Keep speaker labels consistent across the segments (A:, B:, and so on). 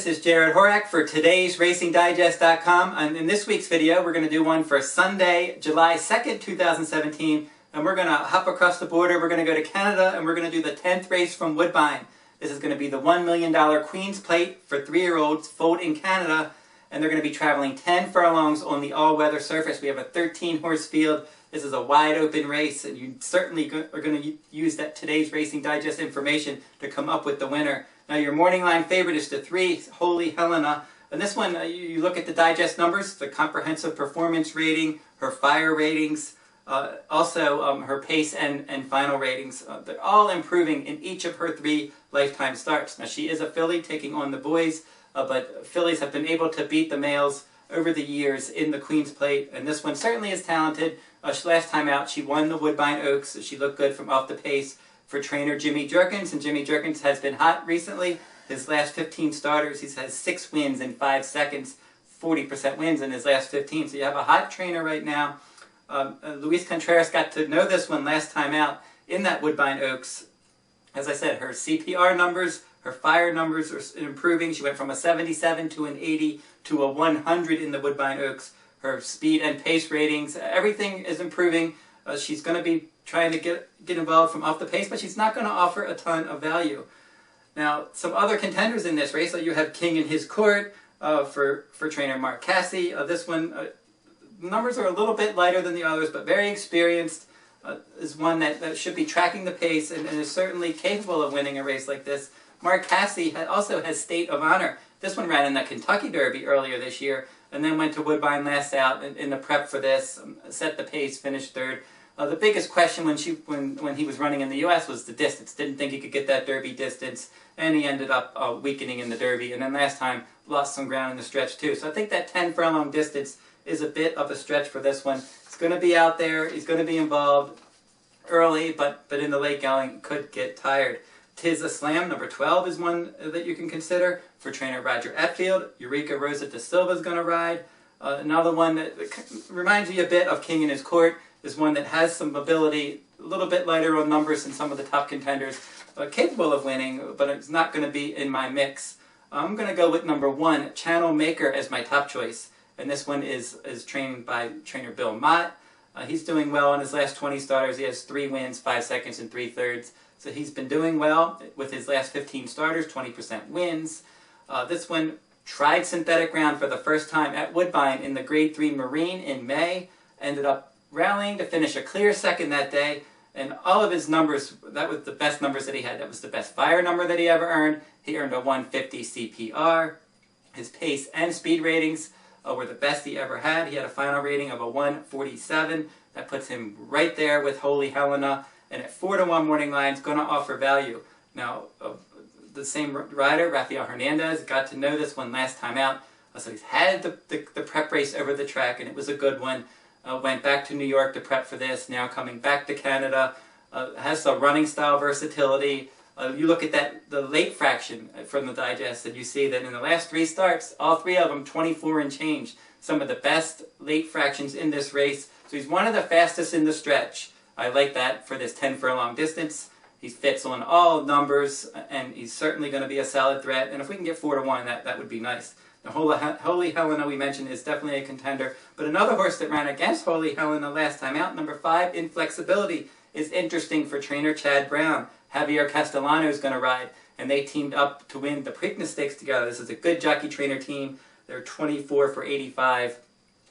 A: this is Jarrod Horak for today's RacingDigest.com, and in this week's video we're going to do one for Sunday, July 2nd, 2017, and we're going to hop across the border. We're going to go to Canada and we're going to do the 10th race from Woodbine. This is going to be the $1 million Queen's Plate for 3-year-olds foaled in Canada, and they're going to be traveling 10 furlongs on the all-weather surface. We have a 13-horse field. This is a wide-open race, and you certainly are going to use that today's Racing Digest information to come up with the winner. Now, your morning line favorite is the 3, Holy Helena. And this one, you look at the digest numbers, the comprehensive performance rating, her fire ratings, also her pace and final ratings. They're all improving in each of her 3 lifetime starts. Now, she is a filly taking on the boys, but fillies have been able to beat the males over the years in the Queen's Plate, and this one certainly is talented. Last time out, she won the Woodbine Oaks, so she looked good from off the pace for trainer Jimmy Jerkins, and Jimmy Jerkins has been hot recently. His last 15 starters, he's had 6 wins in 5 seconds, 40% wins in his last 15, so you have a hot trainer right now. Luis Contreras got to know this one last time out in that Woodbine Oaks. As I said, her CPR numbers, her fire numbers are improving. She went from a 77 to an 80 to a 100 in the Woodbine Oaks. Her speed and pace ratings, everything is improving. She's going to be trying to get involved from off the pace, but she's not going to offer a ton of value. Now, some other contenders in this race, you have King in His Court for trainer Mark Casse. This one, numbers are a little bit lighter than the others, but very experienced. Is one that should be tracking the pace and is certainly capable of winning a race like this. Mark Casse also has State of Honor. This one ran in the Kentucky Derby earlier this year, and then went to Woodbine last out in the prep for this, set the pace, finished 3rd. The biggest question when he was running in the U.S. was the distance. Didn't think he could get that Derby distance, and he ended up weakening in the Derby, and then last time lost some ground in the stretch too. So I think that 10 furlong distance is a bit of a stretch for this one. He's going to be out there, he's going to be involved early, but in the late going could get tired. Tis a Slam, number 12, is one that you can consider for trainer Roger Atfield. Eureka Rosa da Silva is going to ride. Another one that reminds me a bit of King in His Court is one that has some ability, a little bit lighter on numbers than some of the top contenders, capable of winning, but it's not going to be in my mix. I'm going to go with number 1, Channel Maker, as my top choice. And this one is trained by trainer Bill Mott. He's doing well in his last 20 starters. He has 3 wins, 5 seconds, and 3/3. So he's been doing well with his last 15 starters, 20% wins. This one tried synthetic ground for the first time at Woodbine in the Grade 3 Marine in May. Ended up rallying to finish a clear second that day. And all of his numbers, that was the best numbers that he had. That was the best fire number that he ever earned. He earned a 150 CPR. His pace and speed ratings were the best he ever had. He had a final rating of a 147. That puts him right there with Holy Helena. And at 4-1 morning line, going to offer value. Now, the same rider, Rafael Hernandez, got to know this one last time out. So he's had the prep race over the track, and it was a good one. Went back to New York to prep for this, now coming back to Canada. Has some running style versatility. You look at the late fraction from the digest, and you see that in the last 3 starts, all 3 of them 24 and change. Some of the best late fractions in this race. So he's one of the fastest in the stretch. I like that for this 10 furlong distance. He fits on all numbers, and he's certainly going to be a solid threat. And if we can get 4-1, that would be nice. The Holy Helena, we mentioned, is definitely a contender. But another horse that ran against Holy Helena last time out, number 5, Inflexibility, is interesting for trainer Chad Brown. Javier Castellano is going to ride, and they teamed up to win the Preakness Stakes together. This is a good jockey-trainer team. They're 24 for 85.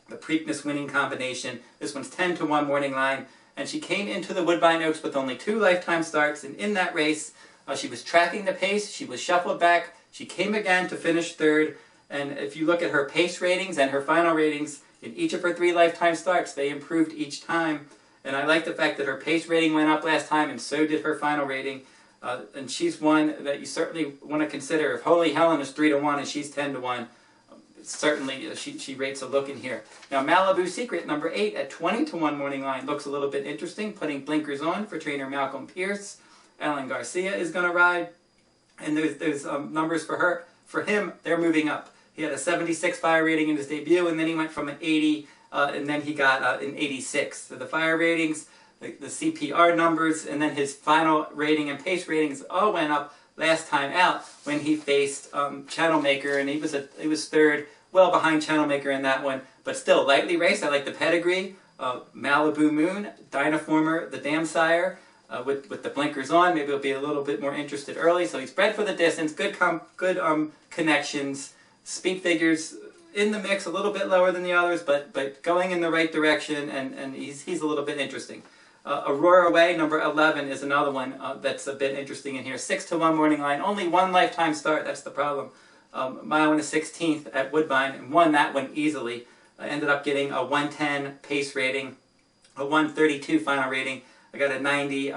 A: The Preakness winning combination. This one's 10-1 morning line. And she came into the Woodbine Oaks with only 2 lifetime starts, and in that race, she was tracking the pace, she was shuffled back, she came again to finish 3rd, and if you look at her pace ratings and her final ratings, in each of her 3 lifetime starts, they improved each time. And I like the fact that her pace rating went up last time, and so did her final rating. And she's one that you certainly want to consider. If Holy Helen is 3-1 and she's 10-1, certainly she rates a look in here. Now, Malibu Secret, number 8, at 20-1 morning line, looks a little bit interesting, putting blinkers on for trainer Malcolm Pierce. Alan Garcia is going to ride, and there's numbers for him, they're moving up. He had a 76 fire rating in his debut, and then he went from an 80, and then he got an 86. So the fire ratings, the CPR numbers, and then his final rating and pace ratings all went up last time out when he faced Channel Maker, and he was third, well behind Channel Maker in that one, but still lightly raced. I like the pedigree. Malibu Moon, Dynaformer, the Dam Sire, with the blinkers on. Maybe he'll be a little bit more interested early. So he's bred for the distance, good connections, speed figures in the mix, a little bit lower than the others, but going in the right direction, and he's a little bit interesting. Aurora Way, number 11, is another one that's a bit interesting in here. 6-1 morning line, only one lifetime start, that's the problem. Mile and a 16th at Woodbine, and won that one easily. Ended up getting a 110 pace rating, a 132 final rating. I got a 90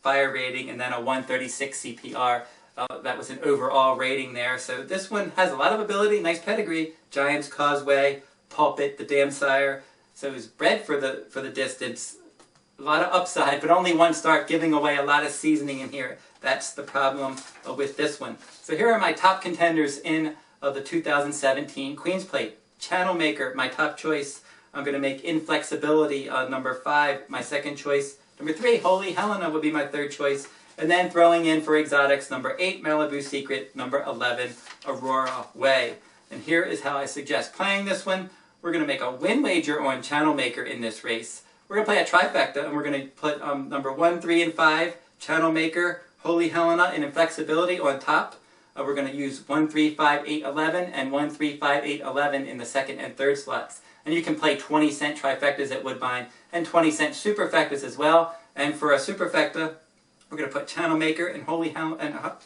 A: fire rating, and then a 136 CPR. That was an overall rating there. So this one has a lot of ability, nice pedigree. Giants Causeway, Pulpit, the Dam Sire. So he's bred for the distance. A lot of upside, but only one start, giving away a lot of seasoning in here. That's the problem with this one. So here are my top contenders in the 2017 Queen's Plate. Channel Maker, my top choice. I'm going to make Inflexibility number 5 my second choice. Number 3, Holy Helena would be my third choice. And then throwing in for exotics, number 8, Malibu Secret, number 11, Aurora Way. And here is how I suggest playing this one. We're going to make a win wager on Channel Maker in this race. We're going to play a trifecta, and we're going to put number 1, 3, and 5, Channel Maker, Holy Helena, and Inflexibility on top. We're going to use 1, 3, 5, 8, 11, and 1, 3, 5, 8, 11 in the second and third slots. And you can play 20-cent trifectas at Woodbine and 20-cent superfectas as well. And for a superfecta, we're going to put Channel Maker and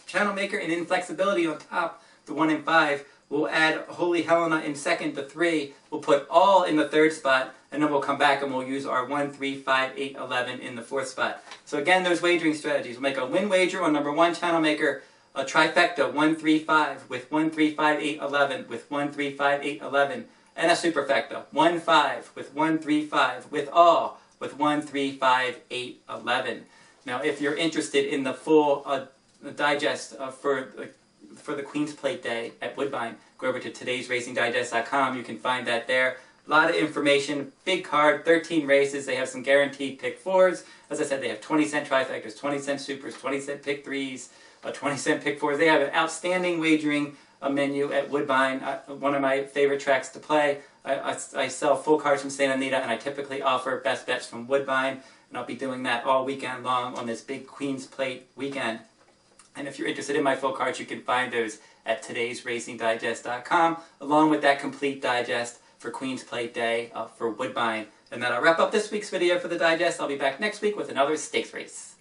A: Channel Maker and Inflexibility on top, the 1 and 5. We'll add Holy Helena in second, the 3. We'll put all in the third spot, and then we'll come back and we'll use our 1, 3, 5, 8, 11 in the fourth spot. So again, those wagering strategies. We'll make a win wager on number 1, Channel Maker, a trifecta, 1, 3, 5, with 1, 3, 5, 8, 11, with 1, 3, 5, 8, 11, and a superfecta, 1, 5, with 1, 3, 5, with all, with 1, 3, 5, 8, 11. Now, if you're interested in the full digest for the Queen's Plate Day at Woodbine, go over to todaysracingdigest.com. You can find that there. A lot of information, big card, 13 races. They have some guaranteed pick 4s. As I said, they have 20-cent trifectas, 20-cent supers, 20-cent pick 3s, 20-cent pick 4s. They have an outstanding wagering menu at Woodbine. One of my favorite tracks to play. I sell full cards from Santa Anita, and I typically offer best bets from Woodbine. And I'll be doing that all weekend long on this big Queen's Plate weekend. And if you're interested in my full cards, you can find those at todaysracingdigest.com, along with that complete digest for Queen's Plate Day for Woodbine. And that'll wrap up this week's video for the digest. I'll be back next week with another stakes race.